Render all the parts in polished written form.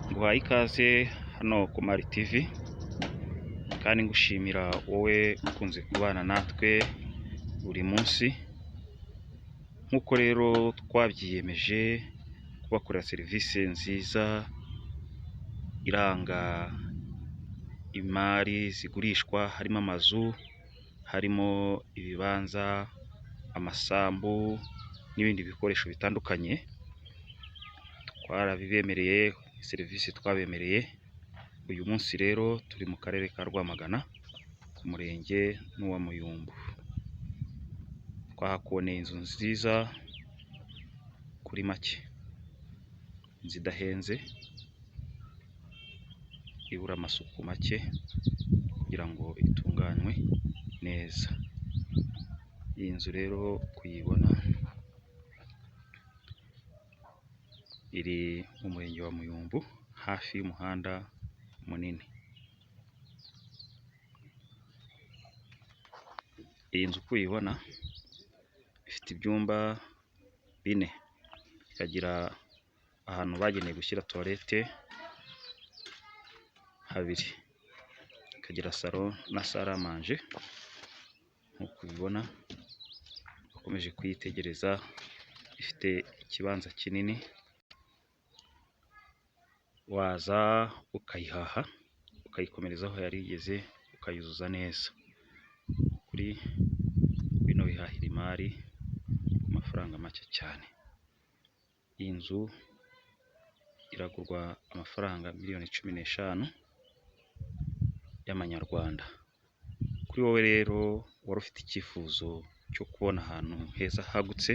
Nguhaye ikaze hano ku Mali TV kandi ngushimira wowe ukunze kubana natwe buri munsi, nk'uko rero twabyiyemeje kubakorera serivisi nziza iranga imari zigurishwa, harimo amazu, harimo ibibanza, amasambu n'ibindi bikoresho bitandukanye. Twarabibemereye serivisi twabemereye. Uyu munsi rero turi mu karere ka Rwamagana, ku murenge n'uwa Muyumbu. Twahakuboneye inzu nziza kuri make, inzu idahenze, ibura amasuku make kugira ngo itunganywe neza. Iyi nzu rero kuyibona iri mu murenge wa Muyumbu, hafi y'umuhanda munini. Iyi nzu uko uyibona ifite ibyumba 4, ikagira ahantu bageneye gushyira toilette 2, ikagira salo na salle à manger. Nk'uko ubibona ukomeje kuyitegereza, ifite ikibanza kinini, waza ukayihaha ukayikomereza aho yari igeze, ukayuzuza neza. Kuri bino wihahira imari ku mafaranga make cyane. Iyi nzu iragurwa amafaranga miliyoni 15 y'amanyarwanda. Kuri wowe rero wari ufite icyifuzo cyo kubona ahantu heza hagutse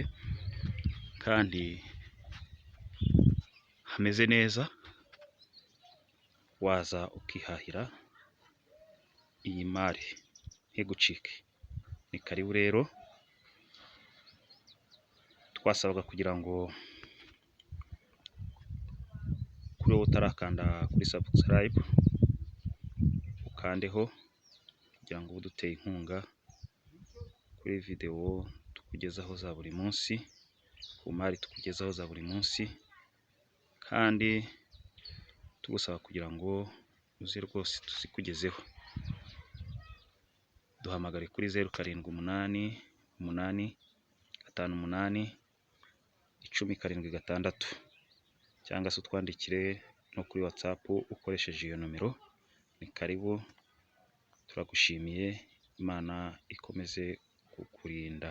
kandi hameze neza, waza ukihahira iyi mari ntigucike. Ni karibu rero. Twasabaga kugira ngo kuri wowe utarakanda kuri subscribe ukandeho, kugira ngo uduteye inkunga kuri video tukugezaho za buri munsi, ku mari tukugezaho za buri munsi, kandi tugusaba kugira ngo uze rwose tuzikugezeho. Duhamagare kuri 0788581076 cyangwa se utwandikire no kuri WhatsApp ukoresheje iyo nomero. Ni karibu, turagushimiye. Imana ikomeze kukurinda.